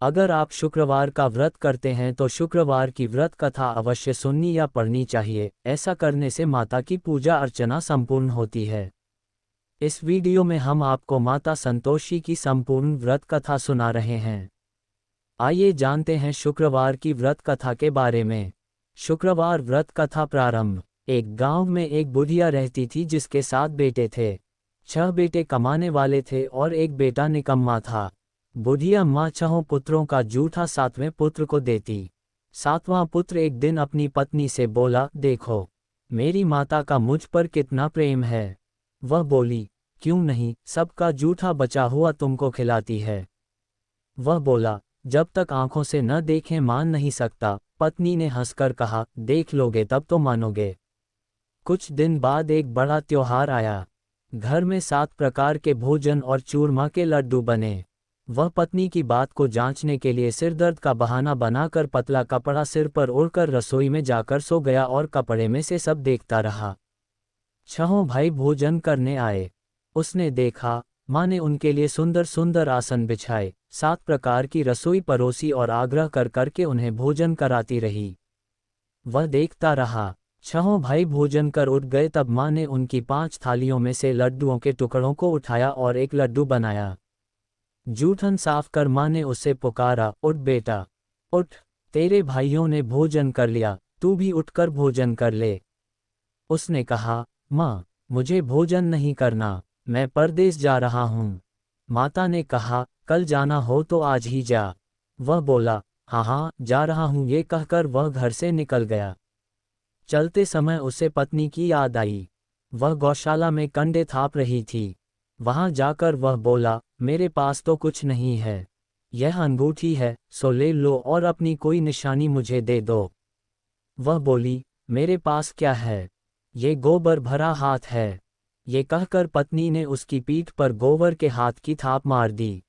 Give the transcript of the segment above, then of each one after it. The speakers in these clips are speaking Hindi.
अगर आप शुक्रवार का व्रत करते हैं तो शुक्रवार की व्रत कथा अवश्य सुननी या पढ़नी चाहिए। ऐसा करने से माता की पूजा अर्चना संपूर्ण होती है। इस वीडियो में हम आपको माता संतोषी की संपूर्ण व्रत कथा सुना रहे हैं। आइए जानते हैं शुक्रवार की व्रत कथा के बारे में। शुक्रवार व्रत कथा प्रारंभ। एक गांव में एक बुढ़िया रहती थी जिसके 7 बेटे थे। 6 बेटे कमाने वाले थे और एक बेटा निकम्मा था। बुढ़िया माँ 6 पुत्रों का जूठा 7वें पुत्र को देती। 7वां पुत्र एक दिन अपनी पत्नी से बोला, देखो मेरी माता का मुझ पर कितना प्रेम है। वह बोली, क्यों नहीं, सबका जूठा बचा हुआ तुमको खिलाती है। वह बोला, जब तक आंखों से न देखें मान नहीं सकता। पत्नी ने हंसकर कहा, देख लोगे तब तो मानोगे। कुछ दिन बाद एक बड़ा त्योहार आया। घर में 7 प्रकार के भोजन और चूरमा के लड्डू बने। वह पत्नी की बात को जांचने के लिए सिरदर्द का बहाना बनाकर पतला कपड़ा सिर पर ओढ़कर रसोई में जाकर सो गया और कपड़े में से सब देखता रहा। 6 भाई भोजन करने आए। उसने देखा, माँ ने उनके लिए सुंदर सुंदर आसन बिछाए, 7 प्रकार की रसोई परोसी और आग्रह कर करके उन्हें भोजन कराती रही। वह देखता रहा। 6 भाई भोजन कर उठ गए तब माँ ने उनकी 5 थालियों में से लड्डुओं के टुकड़ों को उठाया और एक लड्डू बनाया। जूठन साफ कर माँ ने उसे पुकारा, उठ बेटा उठ, तेरे भाइयों ने भोजन कर लिया, तू भी उठकर भोजन कर ले। उसने कहा, माँ मुझे भोजन नहीं करना, मैं परदेस जा रहा हूँ। माता ने कहा, कल जाना हो तो आज ही जा। वह बोला, हाँ हाँ जा रहा हूँ। ये कहकर वह घर से निकल गया। चलते समय उसे पत्नी की याद आई। वह गौशाला में कंडे थाप रही थी। वहां जाकर वह बोला, मेरे पास तो कुछ नहीं है, यह अंगूठी है, सो ले लो और अपनी कोई निशानी मुझे दे दो। वह बोली, मेरे पास क्या है, ये गोबर भरा हाथ है। ये कहकर पत्नी ने उसकी पीठ पर गोबर के हाथ की थाप मार दी।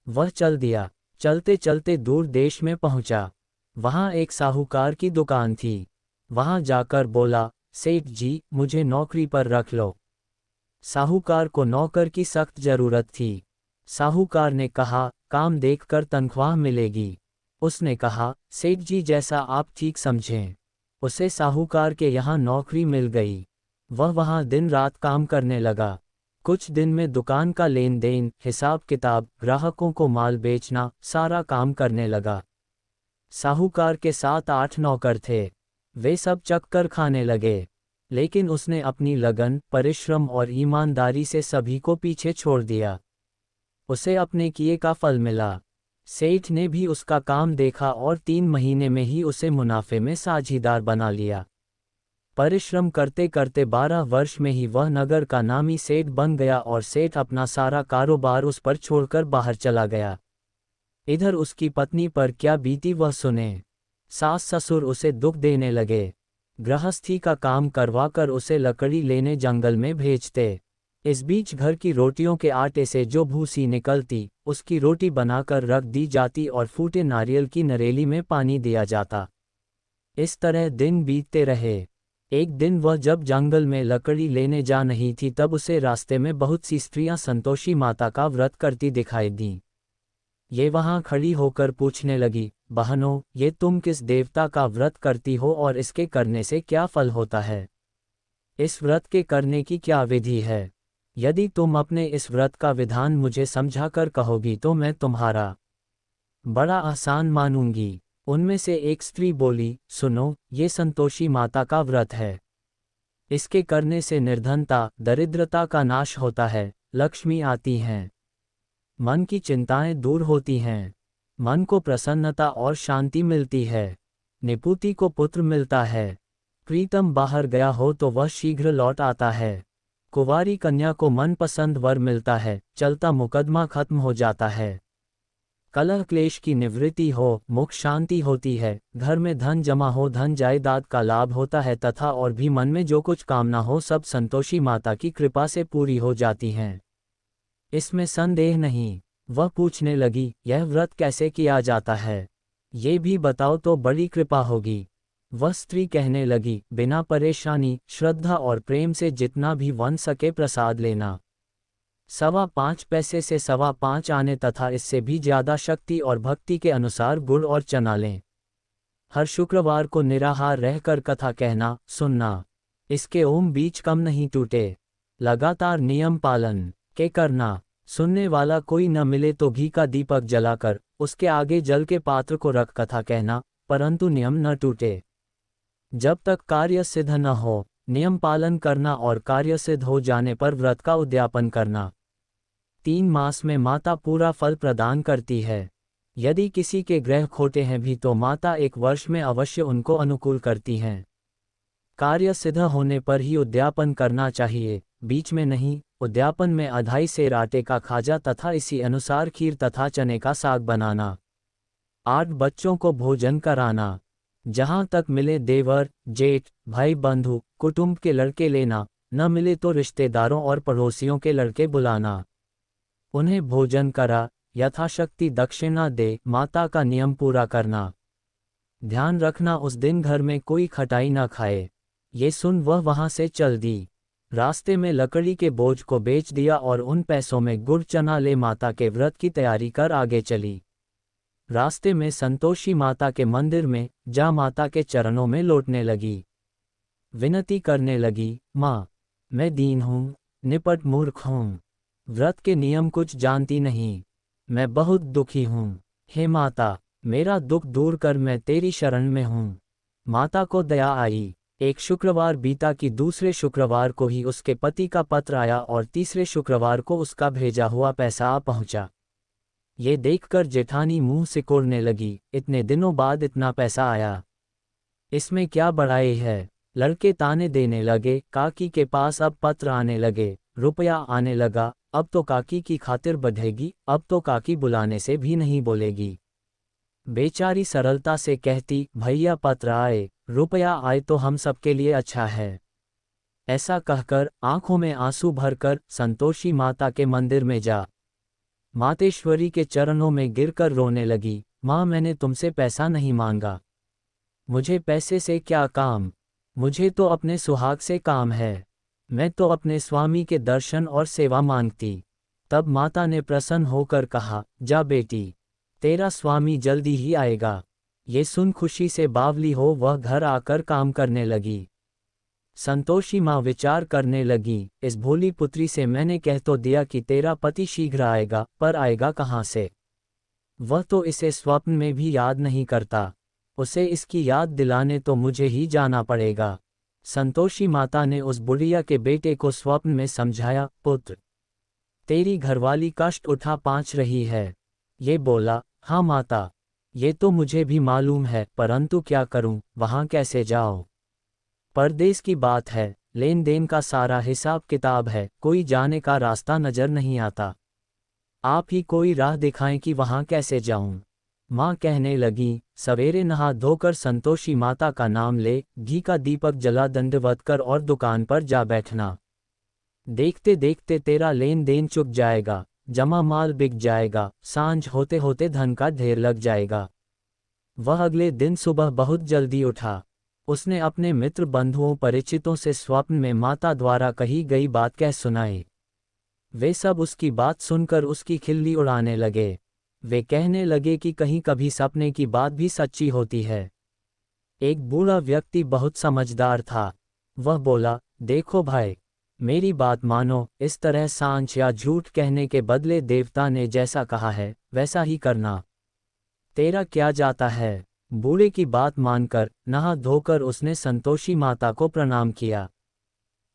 वह चल दिया। चलते चलते दूर देश में पहुंचा। वहां एक साहूकार की दुकान थी। वहां जाकर बोला, सेठ जी मुझे नौकरी पर रख लो। साहूकार को नौकर की सख्त जरूरत थी। साहूकार ने कहा, काम देखकर तनख्वाह मिलेगी। उसने कहा, सेठ जी जैसा आप ठीक समझें। उसे साहूकार के यहाँ नौकरी मिल गई। वह वहाँ दिन रात काम करने लगा। कुछ दिन में दुकान का लेन देन, हिसाब किताब, ग्राहकों को माल बेचना, सारा काम करने लगा। साहूकार के 7-8 नौकर थे। वे सब चक्कर खाने लगे, लेकिन उसने अपनी लगन, परिश्रम और ईमानदारी से सभी को पीछे छोड़ दिया। उसे अपने किए का फल मिला। सेठ ने भी उसका काम देखा और 3 महीने में ही उसे मुनाफे में साझीदार बना लिया। परिश्रम करते करते 12 वर्ष में ही वह नगर का नामी सेठ बन गया और सेठ अपना सारा कारोबार उस पर छोड़कर बाहर चला गया। इधर उसकी पत्नी पर क्या बीती वह सुने। सास ससुर उसे दुख देने लगे। गृहस्थी का काम करवाकर उसे लकड़ी लेने जंगल में भेजते। इस बीच घर की रोटियों के आटे से जो भूसी निकलती, उसकी रोटी बनाकर रख दी जाती और फूटे नारियल की नरेली में पानी दिया जाता। इस तरह दिन बीतते रहे। एक दिन वह जब जंगल में लकड़ी लेने जा नहीं थी तब उसे रास्ते में बहुत सी स्त्रियां संतोषी माता का व्रत करती दिखाई दीं। ये वहां खड़ी होकर पूछने लगी, बहनों ये तुम किस देवता का व्रत करती हो और इसके करने से क्या फल होता है? इस व्रत के करने की क्या विधि है? यदि तुम अपने इस व्रत का विधान मुझे समझाकर कहोगी तो मैं तुम्हारा बड़ा आसान मानूंगी। उनमें से एक स्त्री बोली, सुनो, ये संतोषी माता का व्रत है। इसके करने से निर्धनता, दरिद्रता का नाश होता है, लक्ष्मी आती हैं, मन की चिंताएं दूर होती हैं, मन को प्रसन्नता और शांति मिलती है, निपुति को पुत्र मिलता है, प्रीतम बाहर गया हो तो वह शीघ्र लौट आता है, कुंवारी कन्या को मनपसंद वर मिलता है, चलता मुकदमा खत्म हो जाता है, कलह क्लेश की निवृत्ति हो, मुख शांति होती है, घर में धन जमा हो, धन जायदाद का लाभ होता है तथा और भी मन में जो कुछ कामना हो सब संतोषी माता की कृपा से पूरी हो जाती हैं। इसमें संदेह नहीं। वह पूछने लगी, यह व्रत कैसे किया जाता है? ये भी बताओ तो बड़ी कृपा होगी। वह स्त्री कहने लगी, बिना परेशानी, श्रद्धा और प्रेम से जितना भी बन सके प्रसाद लेना। 5.25 पैसे से 5.25 आने तथा इससे भी ज़्यादा शक्ति और भक्ति के अनुसार गुड़ और चना लें। हर शुक्रवार को निराहार रहकर कथा कहना, सुनना। इसके ओम बीच कम नहीं टूटे। लगातार नियम पालन के करना। सुनने वाला कोई न मिले तो घी का दीपक जलाकर उसके आगे जल के पात्र को रख कथा कहना, परंतु नियम न टूटे। जब तक कार्य सिद्ध न हो, नियम पालन करना और कार्य सिद्ध हो जाने पर व्रत का उद्यापन करना। 3 मास में माता पूरा फल प्रदान करती है। यदि किसी के ग्रह खोटे हैं भी तो माता 1 वर्ष में अवश्य उनको अनुकूल करती हैं। कार्य सिद्ध होने पर ही उद्यापन करना चाहिए, बीच में नहीं। उद्यापन में 2.5 सेर आटे का खाजा तथा इसी अनुसार खीर तथा चने का साग बनाना। 8 बच्चों को भोजन कराना। जहाँ तक मिले देवर, जेठ, भाई बंधु, कुटुंब के लड़के लेना, न मिले तो रिश्तेदारों और पड़ोसियों के लड़के बुलाना। उन्हें भोजन करा, यथाशक्ति दक्षिणा दे, माता का नियम पूरा करना। ध्यान रखना उस दिन घर में कोई खटाई न खाए। ये सुन वह वहाँ से चल दी। रास्ते में लकड़ी के बोझ को बेच दिया और उन पैसों में गुड़ चना ले माता के व्रत की तैयारी कर आगे चली। रास्ते में संतोषी माता के मंदिर में जा माता के चरणों में लौटने लगी। विनती करने लगी, माँ, मैं दीन हूँ, निपट मूर्ख हूँ, व्रत के नियम कुछ जानती नहीं, मैं बहुत दुखी हूँ। हे माता, मेरा दुख दूर कर, मैं तेरी शरण में हूँ। माता को दया आई। एक शुक्रवार बीता कि दूसरे शुक्रवार को ही उसके पति का पत्र आया और तीसरे शुक्रवार को उसका भेजा हुआ पैसा आ पहुंचा। ये देखकर जेठानी मुंह सिकोड़ने लगी, इतने दिनों बाद इतना पैसा आया, इसमें क्या बड़ाई है। लड़के ताने देने लगे, काकी के पास अब पत्र आने लगे, रुपया आने लगा, अब तो काकी की खातिर बढ़ेगी, अब तो काकी बुलाने से भी नहीं बोलेगी। बेचारी सरलता से कहती, भैया पत्र आए, रुपया आए तो हम सबके लिए अच्छा है। ऐसा कहकर आंखों में आंसू भरकर संतोषी माता के मंदिर में जा मातेश्वरी के चरणों में गिरकर रोने लगी। माँ, मैंने तुमसे पैसा नहीं मांगा, मुझे पैसे से क्या काम, मुझे तो अपने सुहाग से काम है, मैं तो अपने स्वामी के दर्शन और सेवा मांगती। तब माता ने प्रसन्न होकर कहा, जा बेटी, तेरा स्वामी जल्दी ही आएगा। ये सुन खुशी से बावली हो वह घर आकर काम करने लगी। संतोषी माँ विचार करने लगी, इस भोली पुत्री से मैंने कह तो दिया कि तेरा पति शीघ्र आएगा, पर आएगा कहाँ से? वह तो इसे स्वप्न में भी याद नहीं करता, उसे इसकी याद दिलाने तो मुझे ही जाना पड़ेगा। संतोषी माता ने उस बुढ़िया के बेटे को स्वप्न में समझाया, पुत्र, तेरी घरवाली कष्ट उठा पाँच रही है। ये बोला, हाँ माता, ये तो मुझे भी मालूम है, परंतु क्या करूं, वहां कैसे जाओ? परदेश की बात है, लेन देन का सारा हिसाब किताब है, कोई जाने का रास्ता नजर नहीं आता। आप ही कोई राह दिखाएं कि वहां कैसे जाऊं। माँ कहने लगी, सवेरे नहा धोकर संतोषी माता का नाम ले, घी का दीपक जला दंडवत कर और दुकान पर जा बैठना। देखते देखते तेरा लेन देन चुक जाएगा, जमा माल बिक जाएगा, सांझ होते होते धन का ढेर लग जाएगा। वह अगले दिन सुबह बहुत जल्दी उठा। उसने अपने मित्र बंधुओं परिचितों से स्वप्न में माता द्वारा कही गई बात कह सुनाई। वे सब उसकी बात सुनकर उसकी खिल्ली उड़ाने लगे। वे कहने लगे कि कहीं कभी सपने की बात भी सच्ची होती है। एक बूढ़ा व्यक्ति बहुत समझदार था। वह बोला, देखो भाई, मेरी बात मानो, इस तरह सांच या झूठ कहने के बदले देवता ने जैसा कहा है वैसा ही करना। तेरा क्या जाता है? बूढ़े की बात मानकर नहा धोकर उसने संतोषी माता को प्रणाम किया।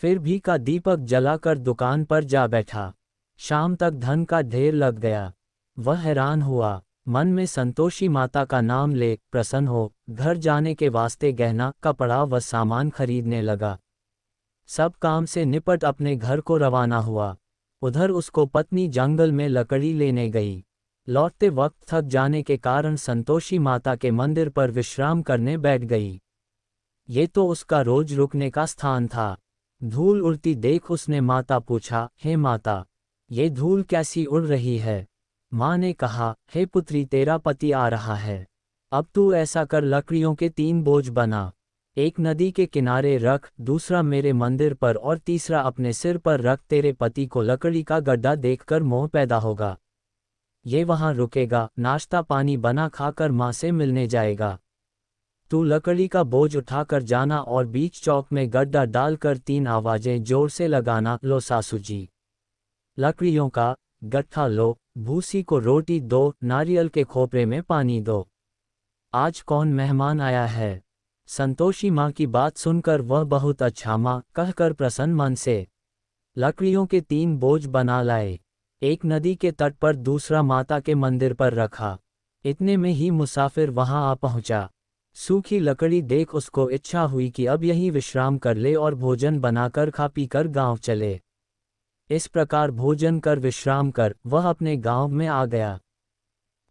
फिर भी का दीपक जलाकर दुकान पर जा बैठा। शाम तक धन का ढेर लग गया। वह हैरान हुआ, मन में संतोषी माता का नाम ले प्रसन्न हो घर जाने के वास्ते गहना कपड़ा व सामान खरीदने लगा। सब काम से निपट अपने घर को रवाना हुआ। उधर उसको पत्नी जंगल में लकड़ी लेने गई। लौटते वक्त थक जाने के कारण संतोषी माता के मंदिर पर विश्राम करने बैठ गई। ये तो उसका रोज रुकने का स्थान था। धूल उड़ती देख उसने माता पूछा, हे माता, ये धूल कैसी उड़ रही है? माँ ने कहा, हे पुत्री, तेरा पति आ रहा है। अब तू ऐसा कर, लकड़ियों के 3 बोझ बना, एक नदी के किनारे रख, दूसरा मेरे मंदिर पर और तीसरा अपने सिर पर रख। तेरे पति को लकड़ी का गड्ढा देखकर मोह पैदा होगा। ये वहां रुकेगा, नाश्ता पानी बना खाकर माँ से मिलने जाएगा। तू लकड़ी का बोझ उठाकर जाना और बीच चौक में गड्ढा डालकर 3 आवाजें जोर से लगाना, लो सासू जी, लकड़ियों का गट्ठा लो, भूसी को रोटी दो, नारियल के खोपरे में पानी दो। आज कौन मेहमान आया है? संतोषी माँ की बात सुनकर वह बहुत अच्छा माँ कहकर प्रसन्न मन से लकड़ियों के 3 बोझ बना लाए। एक नदी के तट पर, दूसरा माता के मंदिर पर रखा। इतने में ही मुसाफिर वहां आ पहुंचा। सूखी लकड़ी देख उसको इच्छा हुई कि अब यहीं विश्राम कर ले और भोजन बनाकर खा पीकर गांव चले। इस प्रकार भोजन कर विश्राम कर वह अपने गांव में आ गया।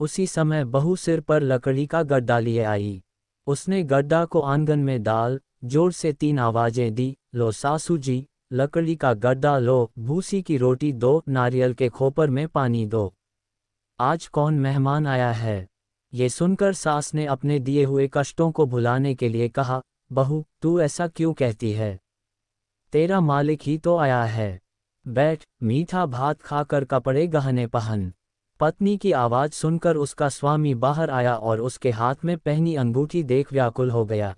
उसी समय बहू सिर पर लकड़ी का गड्ढा लिए आई। उसने गड्ढा को आंगन में डाल जोर से 3 आवाजें दी, लो सासू जी, लकड़ी का गड्ढा लो, भूसी की रोटी दो, नारियल के खोपर में पानी दो। आज कौन मेहमान आया है? ये सुनकर सास ने अपने दिए हुए कष्टों को भुलाने के लिए कहा, बहू तू ऐसा क्यों कहती है? तेरा मालिक ही तो आया है। बैठ, मीठा भात खाकर कपड़े गहने पहन। पत्नी की आवाज सुनकर उसका स्वामी बाहर आया और उसके हाथ में पहनी अंगूठी देख व्याकुल हो गया।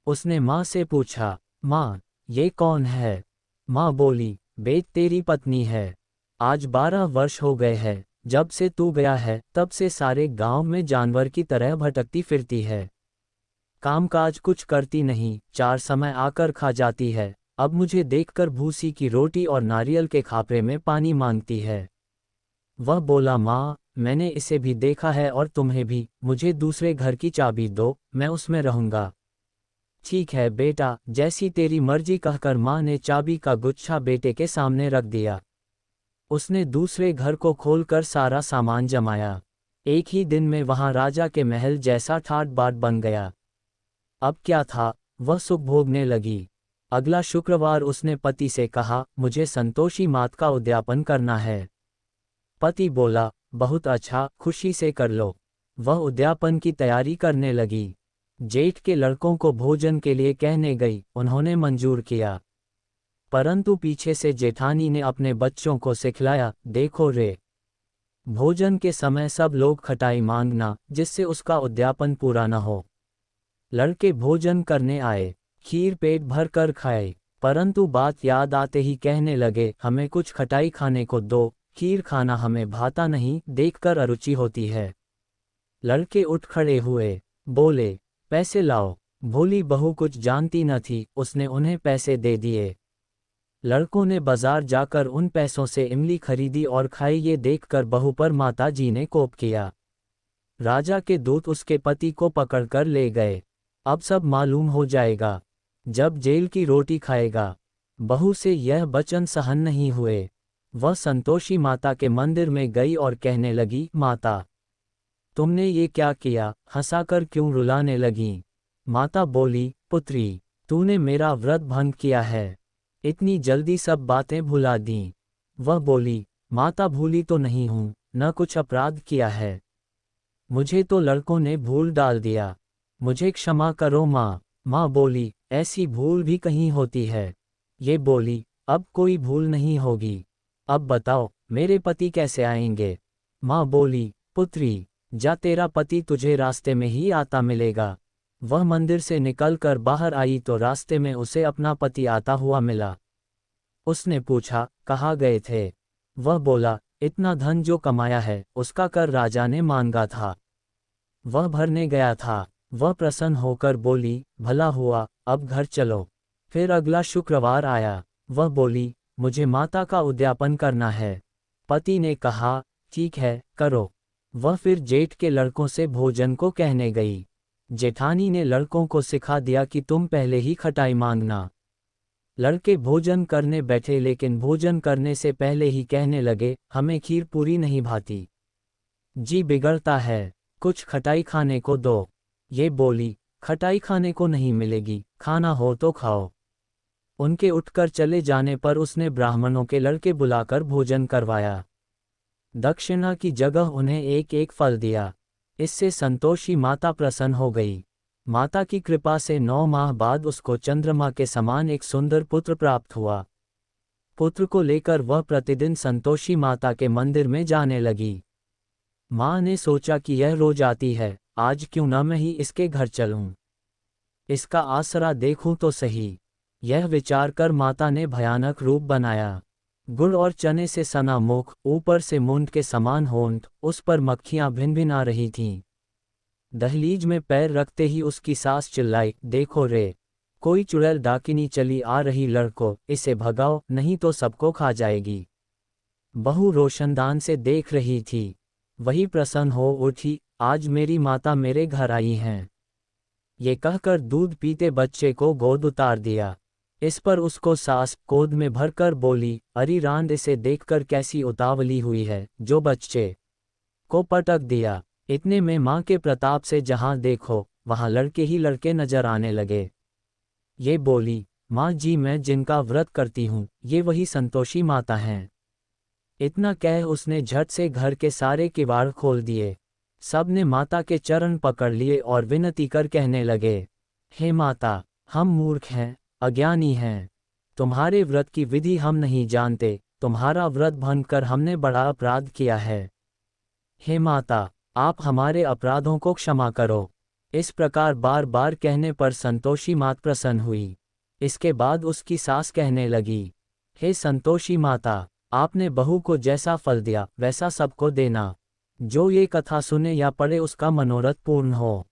उसने माँ से पूछा, माँ ये कौन है? माँ बोली, बेट तेरी पत्नी है। आज 12 वर्ष हो गए हैं, जब से तू गया है तब से सारे गांव में जानवर की तरह भटकती फिरती है। कामकाज कुछ करती नहीं, 4 समय आकर खा जाती है। अब मुझे देखकर भूसी की रोटी और नारियल के खापरे में पानी मांगती है। वह बोला, माँ मैंने इसे भी देखा है और तुम्हें भी, मुझे दूसरे घर की चाबी दो, मैं उसमें रहूंगा। ठीक है बेटा, जैसी तेरी मर्जी कहकर माँ ने चाबी का गुच्छा बेटे के सामने रख दिया। उसने दूसरे घर को खोलकर सारा सामान जमाया। एक ही दिन में वहां राजा के महल जैसा ठाट बाट बन गया। अब क्या था, वह सुख भोगने लगी। अगला शुक्रवार उसने पति से कहा, मुझे संतोषी मात का उद्यापन करना है। पति बोला, बहुत अच्छा, खुशी से कर लो। वह उद्यापन की तैयारी करने लगी। जेठ के लड़कों को भोजन के लिए कहने गई, उन्होंने मंजूर किया। परंतु पीछे से जेठानी ने अपने बच्चों को सिखलाया, देखो रे, भोजन के समय सब लोग खटाई मांगना, जिससे उसका उद्यापन पूरा न हो। लड़के भोजन करने आए, खीर पेट भर कर खाए, परंतु बात याद आते ही कहने लगे, हमें कुछ खटाई खाने को दो, खीर खाना हमें भाता नहीं, देखकर अरुचि होती है। लड़के उठ खड़े हुए, बोले, पैसे लाओ। भोली बहू कुछ जानती न थी, उसने उन्हें पैसे दे दिए। लड़कों ने बाजार जाकर उन पैसों से इमली खरीदी और खाई। ये देखकर बहू पर माता जी ने कोप किया। राजा के दूत उसके पति को पकड़कर ले गए। अब सब मालूम हो जाएगा, जब जेल की रोटी खाएगा। बहू से यह वचन सहन नहीं हुए। वह संतोषी माता के मंदिर में गई और कहने लगी, माता तुमने ये क्या किया? हंसाकर क्यों रुलाने लगीं? माता बोली, पुत्री तूने मेरा व्रत भंग किया है, इतनी जल्दी सब बातें भुला दीं। वह बोली, माता भूली तो नहीं हूँ, न कुछ अपराध किया है, मुझे तो लड़कों ने भूल डाल दिया, मुझे क्षमा करो माँ। माँ बोली, ऐसी भूल भी कहीं होती है? ये बोली, अब कोई भूल नहीं होगी। अब बताओ मेरे पति कैसे आएंगे? माँ बोली, पुत्री जा, तेरा पति तुझे रास्ते में ही आता मिलेगा। वह मंदिर से निकलकर बाहर आई तो रास्ते में उसे अपना पति आता हुआ मिला। उसने पूछा, कहाँ गए थे? वह बोला, इतना धन जो कमाया है उसका कर राजा ने मांगा था, वह भरने गया था। वह प्रसन्न होकर बोली, भला हुआ, अब घर चलो। फिर अगला शुक्रवार आया। वह बोली, मुझे माता का उद्यापन करना है। पति ने कहा, ठीक है, करो। वह फिर जेठ के लड़कों से भोजन को कहने गई। जेठानी ने लड़कों को सिखा दिया कि तुम पहले ही खटाई मांगना। लड़के भोजन करने बैठे, लेकिन भोजन करने से पहले ही कहने लगे, हमें खीर पूरी नहीं भाती, जी बिगड़ता है, कुछ खटाई खाने को दो। ये बोली, खटाई खाने को नहीं मिलेगी, खाना हो तो खाओ। उनके उठकर चले जाने पर उसने ब्राह्मणों के लड़के बुलाकर भोजन करवाया। दक्षिणा की जगह उन्हें एक एक फल दिया। इससे संतोषी माता प्रसन्न हो गई। माता की कृपा से 9 माह बाद उसको चंद्रमा के समान एक सुंदर पुत्र प्राप्त हुआ। पुत्र को लेकर वह प्रतिदिन संतोषी माता के मंदिर में जाने लगी। माँ ने सोचा कि यह रोज आती है, आज क्यों न मैं ही इसके घर चलूं, इसका आसरा देखूं तो सही। यह विचार कर माता ने भयानक रूप बनाया। गुड़ और चने से सना मुख, ऊपर से मुंड के समान होंठ, उस पर मक्खियां भिनभिना रही थीं। दहलीज में पैर रखते ही उसकी सास चिल्लाई, देखो रे, कोई चुड़ैल डाकिनी चली आ रही, लड़को, इसे भगाओ, नहीं तो सबको खा जाएगी। बहू रोशनदान से देख रही थी। वही प्रसन्न हो उठी, आज मेरी माता मेरे घर आई हैं। ये कहकर दूध पीते बच्चे को गोद उतार दिया। इस पर उसको सास गोद में भरकर बोली, अरी रांद, इसे देखकर कैसी उतावली हुई है, जो बच्चे को पटक दिया। इतने में माँ के प्रताप से जहाँ देखो वहाँ लड़के ही लड़के नजर आने लगे। ये बोली, माँ जी, मैं जिनका व्रत करती हूँ ये वही संतोषी माता हैं। इतना कह उसने झट से घर के सारे किवाड़ खोल दिए। सब ने माता के चरण पकड़ लिए और विनती कर कहने लगे, हे माता, हम मूर्ख हैं, अज्ञानी हैं। तुम्हारे व्रत की विधि हम नहीं जानते, तुम्हारा व्रत भंग कर हमने बड़ा अपराध किया है। हे माता, आप हमारे अपराधों को क्षमा करो। इस प्रकार बार बार कहने पर संतोषी माता प्रसन्न हुई। इसके बाद उसकी सास कहने लगी, हे संतोषी माता, आपने बहू को जैसा फल दिया वैसा सबको देना। जो ये कथा सुने या पढ़े उसका मनोरथ पूर्ण हो।